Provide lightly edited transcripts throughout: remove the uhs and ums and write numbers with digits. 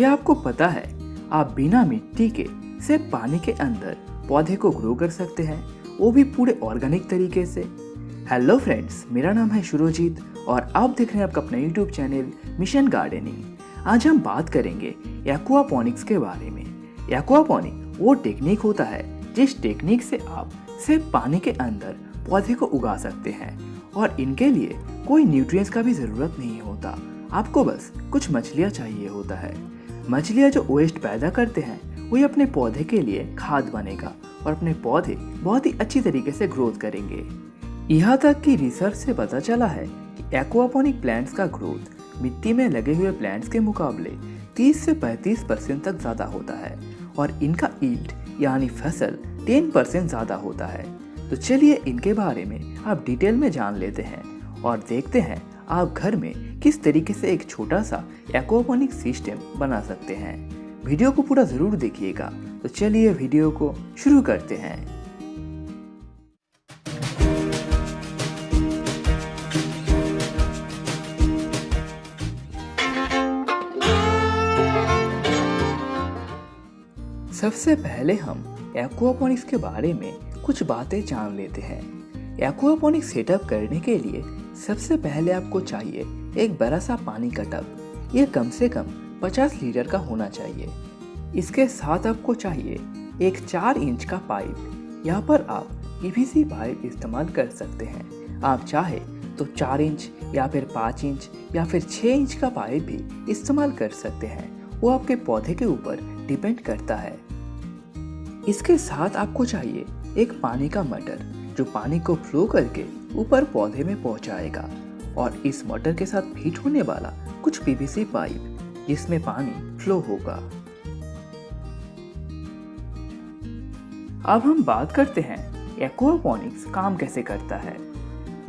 क्या आपको पता है आप बिना मिट्टी के सिर्फ पानी के अंदर पौधे को ग्रो कर सकते हैं, वो भी पूरे ऑर्गेनिक तरीके से। हेलो फ्रेंड्स, मेरा नाम है शुरुजीत और आप देख रहे हैं आपका अपना यूट्यूब चैनल मिशन गार्डनिंग। आज हम बात करेंगे एक्वापॉनिक्स के बारे में। एक्वापॉनिक वो टेक्निक होता है जिस टेक्निक से आप सिर्फ पानी के अंदर पौधे को उगा सकते हैं और इनके लिए कोई न्यूट्रिएंट्स का भी ज़रूरत नहीं होता। आपको बस कुछ मछलियाँ चाहिए होता है। मछलियाँ जो वेस्ट पैदा करते हैं वही अपने पौधे के लिए खाद बनेगा और अपने पौधे बहुत ही अच्छी तरीके से ग्रोथ करेंगे। यहाँ तक कि रिसर्च से पता चला है कि एक्वापॉनिक प्लांट्स का ग्रोथ मिट्टी में लगे हुए प्लांट्स के मुकाबले 30 से 35% तक ज़्यादा होता है और इनका ईल्ड यानी फसल 10% ज़्यादा होता है। तो चलिए इनके बारे में आप डिटेल में जान लेते हैं और देखते हैं आप घर में किस तरीके से एक छोटा सा एक्वापॉनिक सिस्टम बना सकते हैं। वीडियो को पूरा ज़रूर देखिएगा। तो चलिए वीडियो को शुरू करते हैं। सबसे पहले हम एक्वापॉनिक्स के बारे में कुछ बातें जान लेते हैं। एक्वापॉनिक सेटअप करने के लिए सबसे पहले आपको चाहिए एक बड़ा सा पानी का टब। ये कम से कम 50 लीटर का होना चाहिए। इसके साथ आपको चाहिए एक 4 इंच का पाइप। यहाँ पर आप पीवीसी पाइप इस्तेमाल कर सकते हैं। आप चाहे तो 4 इंच या फिर 5 इंच या फिर 6 इंच का पाइप भी इस्तेमाल कर सकते हैं, वो आपके पौधे के ऊपर डिपेंड करता है। इसके साथ आपको चाहिए एक पानी का मोटर जो पानी को फ्लो करके ऊपर पौधे में पहुंचाएगा और इस मोटर के साथ फिट होने वाला कुछ पीवीसी पाइप जिसमें पानी फ्लो होगा। अब हम बात करते हैं एक्वापॉनिक्स काम कैसे करता है।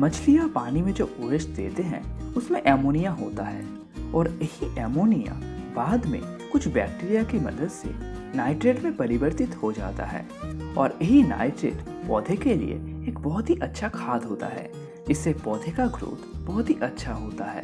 मछलियां पानी में जो वेस्ट देते हैं उसमें एमोनिया होता है और यही एमोनिया बाद में कुछ बैक्टीरिया की मदद से नाइट्रेट में परिवर्तित हो जाता है और यही नाइट्रेट पौधे के लिए एक बहुत ही अच्छा खाद होता है, जिससे पौधे का ग्रोथ बहुत ही अच्छा होता है।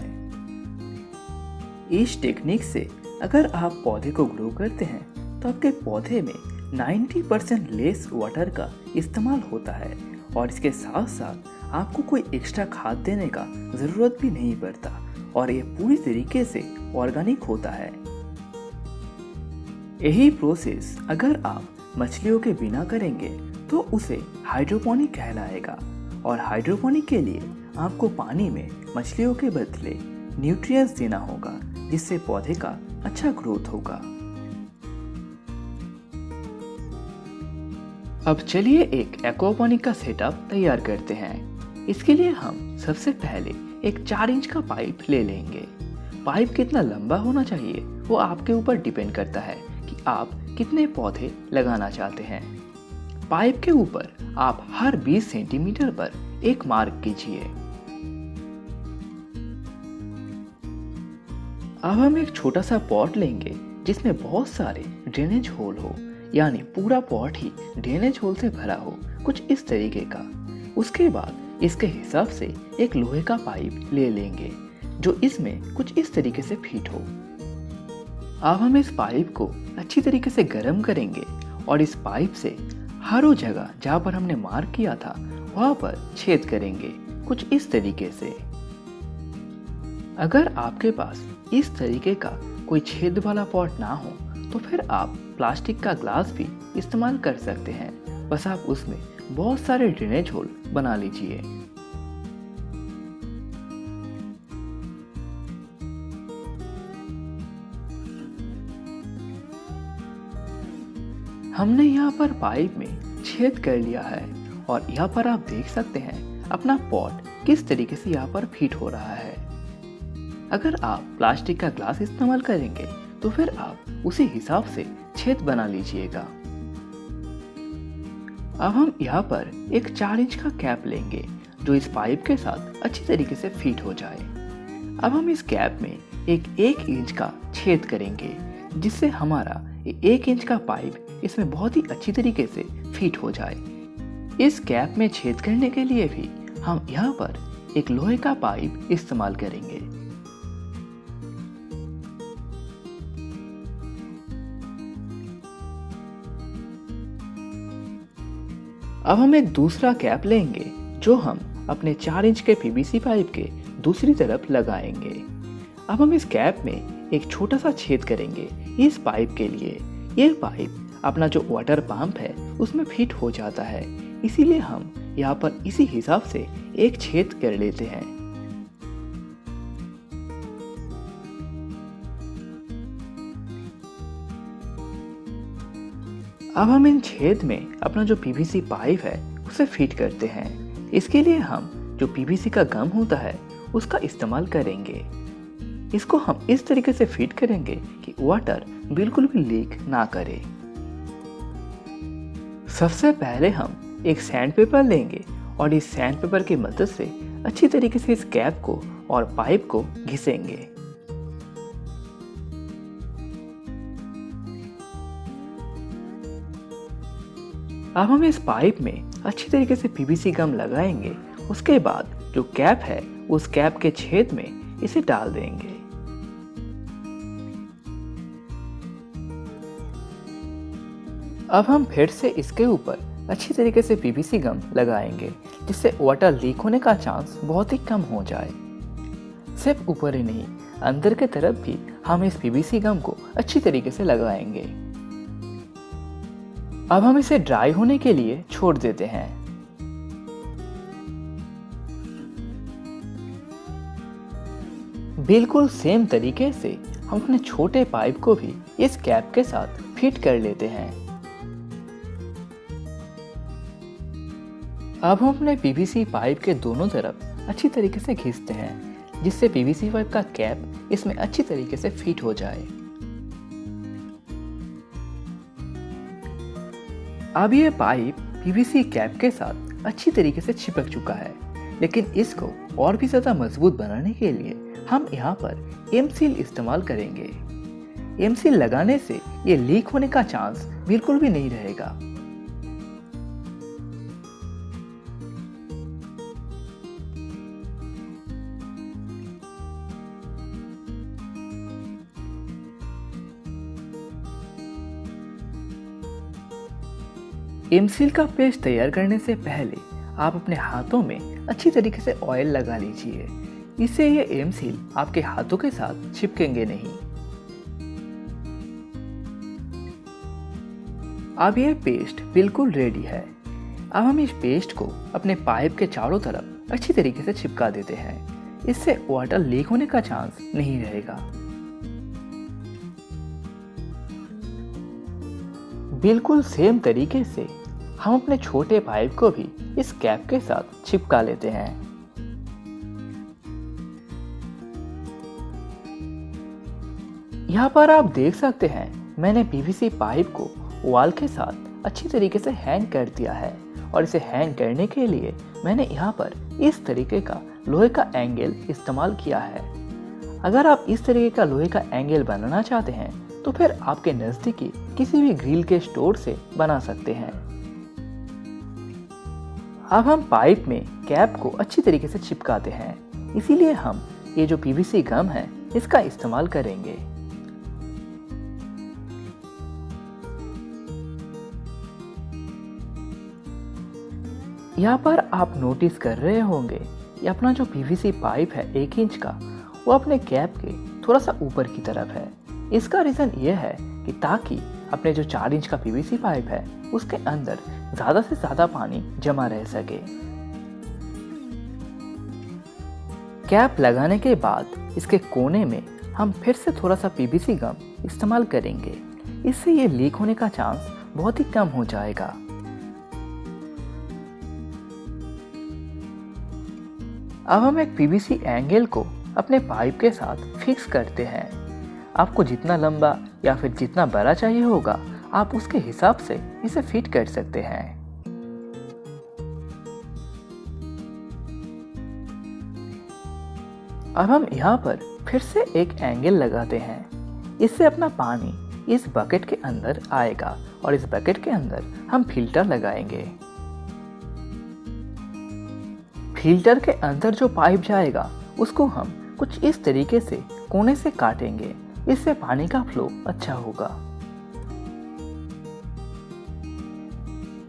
इस टेक्निक से अगर आप पौधे को ग्रो करते हैं तो आपके पौधे में 90% लेस वाटर का इस्तेमाल होता है और इसके साथ साथ आपको कोई एक्स्ट्रा खाद देने का ज़रूरत भी नहीं पड़ता और ये पूरी तरीके से ऑर्गेनिक होता है। यही प्रोसेस अगर आप मछलियों के बिना करेंगे तो उसे हाइड्रोपोनिक कहलाएगा और हाइड्रोपोनिक के लिए आपको पानी में मछलियों के बदले न्यूट्रिएंट्स देना होगा जिससे पौधे का अच्छा ग्रोथ होगा। अब चलिए एक एक्वापॉनिक का सेटअप तैयार करते हैं। इसके लिए हम सबसे पहले एक 4 इंच का पाइप ले लेंगे। पाइप कितना लंबा होना चाहिए वो आपके ऊपर डिपेंड करता है कि आप कितने पौधे लगाना चाहते हैं। पाइप के ऊपर आप हर 20 सेंटीमीटर पर एक मार्क कीजिए। अब हम एक छोटा सा पॉट लेंगे जिसमें बहुत सारे ड्रेनेज होल हो, यानी पूरा पॉट ही ड्रेनेज होल से भरा हो, कुछ इस तरीके का। उसके बाद इसके हिसाब से एक लोहे का पाइप ले लेंगे जो इसमें कुछ इस तरीके से फिट हो। अब हम इस पाइप को अच्छी तरीके से गर्म करेंगे और इस पाइप से हर वो जगह जहाँ पर हमने मार्क किया था वहाँ पर छेद करेंगे कुछ इस तरीके से। अगर आपके पास इस तरीके का कोई छेद वाला पॉट ना हो तो फिर आप प्लास्टिक का ग्लास भी इस्तेमाल कर सकते हैं। बस आप उसमें बहुत सारे ड्रेनेज होल बना लीजिए। हमने यहाँ पर पाइप में छेद कर लिया है और यहाँ पर आप देख सकते हैं अपना पॉट किस तरीके से यहाँ पर फिट हो रहा है। अगर आप प्लास्टिक का ग्लास इस्तेमाल करेंगे तो फिर आप उसी हिसाब से छेद बना लीजिएगा। अब हम यहाँ पर एक 4 इंच का कैप लेंगे जो इस पाइप के साथ अच्छी तरीके से फिट हो जाए। अब हम इस कैप में एक 1 इंच का छेद करेंगे जिससे हमारा 1 इंच का पाइप इसमें बहुत ही अच्छी तरीके से फिट हो जाए। इस कैप में छेद करने के लिए भी हम यहाँ पर एक लोहे का पाइप इस्तेमाल करेंगे। अब हम एक दूसरा कैप लेंगे जो हम अपने 4 इंच के पीवीसी पाइप के दूसरी तरफ लगाएंगे। अब हम इस कैप में एक छोटा सा छेद करेंगे इस पाइप के लिए। ये पाइप अपना जो वाटर पंप है उसमें फिट हो जाता है, इसीलिए हम यहाँ पर इसी हिसाब से एक छेद कर लेते हैं। अब हम इन छेद में अपना जो पीवीसी पाइप है उसे फिट करते हैं। इसके लिए हम जो पीवीसी का गम होता है उसका इस्तेमाल करेंगे। इसको हम इस तरीके से फिट करेंगे कि वाटर बिल्कुल भी लीक ना करे। सबसे पहले हम एक सैंड पेपर लेंगे और इस सैंड पेपर की मदद से अच्छी तरीके से इस कैप को और पाइप को घिसेंगे। अब हम इस पाइप में अच्छी तरीके से पीवीसी गम लगाएंगे। उसके बाद जो कैप है उस कैप के छेद में इसे डाल देंगे। अब हम फिर से इसके ऊपर अच्छी तरीके से पीवीसी गम लगाएंगे, जिससे वाटर लीक होने का चांस बहुत ही कम हो जाए। सिर्फ ऊपर ही नहीं, अंदर के तरफ भी हम इस पीवीसी गम को अच्छी तरीके से लगाएंगे। अब हम इसे ड्राई होने के लिए छोड़ देते हैं। बिल्कुल सेम तरीके से हम अपने छोटे पाइप को भी इस कैप के साथ फिट कर लेते हैं। अब हम अपने पीवीसी पाइप के दोनों तरफ अच्छी तरीके से खींचते हैं, जिससे पीवीसी पाइप का कैप इसमें अच्छी तरीके से फिट हो जाए। अब ये पाइप पीवीसी कैप के साथ अच्छी तरीके से चिपक चुका है, लेकिन इसको और भी ज़्यादा मजबूत बनाने के लिए हम यहाँ पर एम सील इस्तेमाल करेंगे। एम सील लगाने से ये लीक होने का चांस बिल्कुल भी नहीं रहेगा। एम सील का पेस्ट तैयार करने से पहले आप अपने हाथों में अच्छी तरीके से ऑयल लगा लीजिए। इससे ये एम सील आपके हाथों के साथ चिपकेंगे नहीं। अब ये पेस्ट बिल्कुल रेडी है। अब हम इस पेस्ट को अपने पाइप के चारों तरफ अच्छी तरीके से चिपका देते हैं। इससे वाटर लीक होने का चांस नहीं रहेगा। बिल्कुल सेम तरीके से हम अपने छोटे पाइप को भी इस कैप के साथ चिपका लेते हैं। यहाँ पर आप देख सकते हैं मैंने पीवीसी पाइप को वॉल के साथ अच्छी तरीके से हैंग कर दिया है, और इसे हैंग करने के लिए मैंने यहाँ पर इस तरीके का लोहे का एंगल इस्तेमाल किया है। अगर आप इस तरीके का लोहे का एंगल बनाना चाहते हैं तो फिर आपके नज़दीकी किसी भी ग्रिल के स्टोर से बना सकते हैं। अब हम पाइप में कैप को अच्छी तरीके से चिपकाते हैं, इसीलिए हम ये जो पीवीसी गम है इसका इस्तेमाल करेंगे। यहाँ पर आप नोटिस कर रहे होंगे ये अपना जो पीवीसी पाइप है 1 इंच का, वो अपने कैप के थोड़ा सा ऊपर की तरफ है। इसका रीज़न ये है कि ताकि अपने जो 4 इंच का पीवीसी पाइप है उसके अंदर ज़्यादा से ज़्यादा पानी जमा रह सके। कैप लगाने के बाद इसके कोने में हम फिर से थोड़ा सा पीवीसी गम इस्तेमाल करेंगे। इससे ये लीक होने का चांस बहुत ही कम हो जाएगा। अब हम एक पीवीसी एंगल को अपने पाइप के साथ फिक्स करते हैं। आपको जितना लंबा या फिर जितना बड़ा चाहिए होगा आप उसके हिसाब से इसे फिट कर सकते हैं। अब हम यहाँ पर फिर से एक एंगल लगाते हैं। इससे अपना पानी इस बकेट के अंदर आएगा और इस बकेट के अंदर हम फिल्टर लगाएंगे। फिल्टर के अंदर जो पाइप जाएगा उसको हम कुछ इस तरीके से कोने से काटेंगे। इससे पानी का फ्लो अच्छा होगा।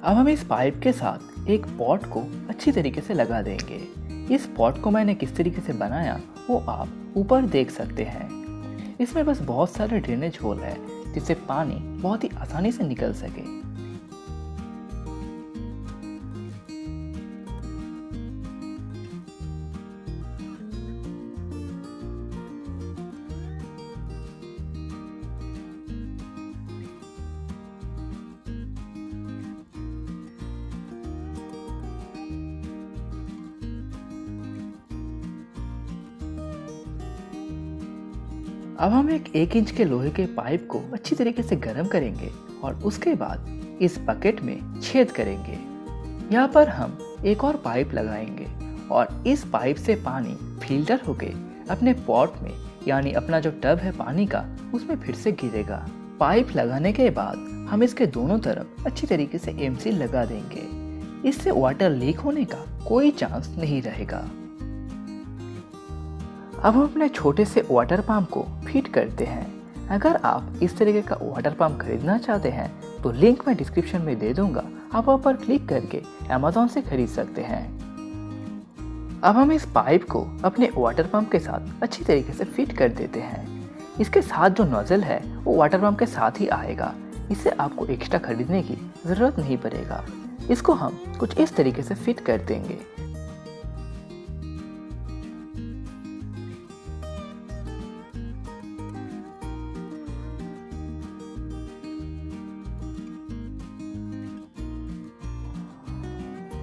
अब हम इस पाइप के साथ एक पॉट को अच्छी तरीके से लगा देंगे। इस पॉट को मैंने किस तरीके से बनाया वो आप ऊपर देख सकते हैं। इसमें बस बहुत सारे ड्रेनेज होल है जिससे पानी बहुत ही आसानी से निकल सके। अब हम एक इंच के लोहे के पाइप को अच्छी तरीके से गर्म करेंगे और उसके बाद इस बकेट में छेद करेंगे। यहाँ पर हम एक और पाइप लगाएंगे और इस पाइप से पानी फिल्टर होके अपने पॉट में यानी अपना जो टब है पानी का उसमें फिर से गिरेगा। पाइप लगाने के बाद हम इसके दोनों तरफ अच्छी तरीके से एमसी लगा देंगे। इससे वाटर लीक होने का कोई चांस नहीं रहेगा। अब हम अपने छोटे से वाटर पंप को फिट करते हैं। अगर आप इस तरीके का वाटर पंप खरीदना चाहते हैं तो लिंक मैं डिस्क्रिप्शन में दे दूंगा, आप वहाँ पर क्लिक करके अमेज़न से खरीद सकते हैं। अब हम इस पाइप को अपने वाटर पंप के साथ अच्छी तरीके से फिट कर देते हैं। इसके साथ जो नोजल है वो वाटर पंप के साथ ही आएगा, इससे आपको एक्स्ट्रा खरीदने की ज़रूरत नहीं पड़ेगा। इसको हम कुछ इस तरीके से फिट कर देंगे।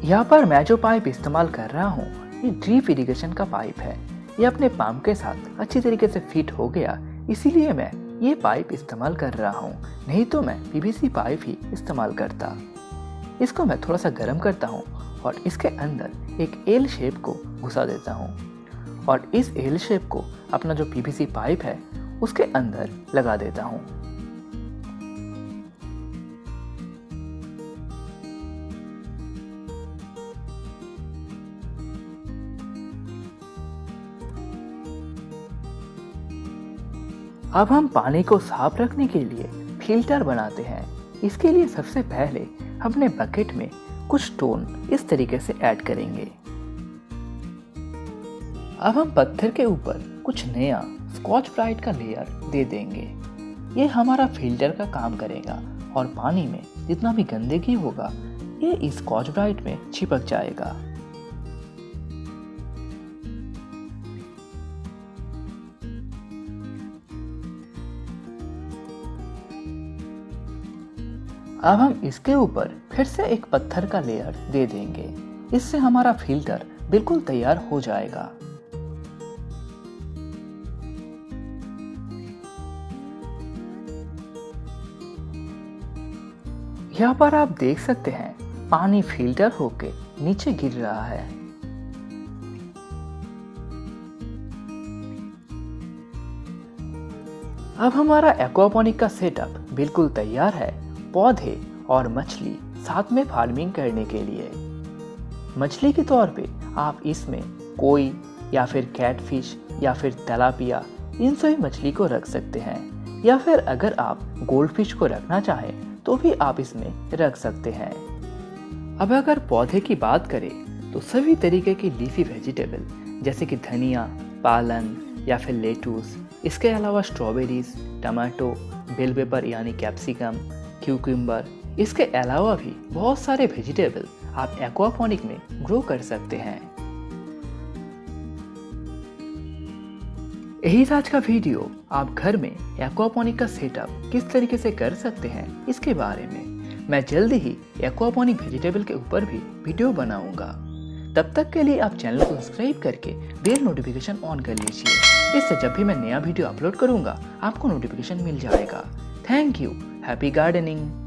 यहाँ पर मैं जो पाइप इस्तेमाल कर रहा हूँ ये ड्रिप इरिगेशन का पाइप है। ये अपने पंप के साथ अच्छी तरीके से फिट हो गया, इसीलिए मैं ये पाइप इस्तेमाल कर रहा हूँ, नहीं तो मैं पीवीसी पाइप ही इस्तेमाल करता। इसको मैं थोड़ा सा गर्म करता हूँ और इसके अंदर एक एल शेप को घुसा देता हूँ और इस एल शेप को अपना जो पीवीसी पाइप है उसके अंदर लगा देता हूँ। अब हम पानी को साफ रखने के लिए फिल्टर बनाते हैं। इसके लिए सबसे पहले अपने बकेट में कुछ स्टोन इस तरीके से ऐड करेंगे। अब हम पत्थर के ऊपर कुछ नया स्कॉच ब्राइट का लेयर दे देंगे। ये हमारा फिल्टर का काम करेगा और पानी में जितना भी गंदगी होगा ये इस स्कॉच ब्राइट में चिपक जाएगा। अब हम इसके ऊपर फिर से एक पत्थर का लेयर दे देंगे। इससे हमारा फिल्टर बिल्कुल तैयार हो जाएगा। यहाँ पर आप देख सकते हैं पानी फिल्टर होके नीचे गिर रहा है। अब हमारा एक्वापोनिक का सेटअप बिल्कुल तैयार है पौधे और मछली साथ में फार्मिंग करने के लिए। मछली के तौर पे आप इसमें कोई या फिर कैटफिश या फिर तेलापिया इन सभी मछली को रख सकते हैं, या फिर अगर आप गोल्डफिश को रखना चाहें तो भी आप इसमें रख सकते हैं। अब अगर पौधे की बात करें तो सभी तरीके की लीफी वेजिटेबल जैसे कि धनिया, पालन या फिर लेटूस, इसके अलावा स्ट्रॉबेरीज, टमाटो, बेल पेपर यानी कैप्सिकम, क्यूकम्बर, इसके अलावा भी बहुत सारे वेजिटेबल आप एक्वापोनिक में ग्रो कर सकते हैं। यही था आज का वीडियो। आप घर में एक्वापोनिक का सेटअप किस तरीके से कर सकते हैं इसके बारे में। मैं जल्दी ही एक्वापोनिक वेजिटेबल के ऊपर भी वीडियो बनाऊंगा। तब तक के लिए आप चैनल को सब्सक्राइब करके बेल नोटिफिकेशन ऑन कर लीजिए। इससे जब भी मैं नया वीडियो अपलोड करूंगा आपको नोटिफिकेशन मिल जाएगा। Thank you. Happy gardening.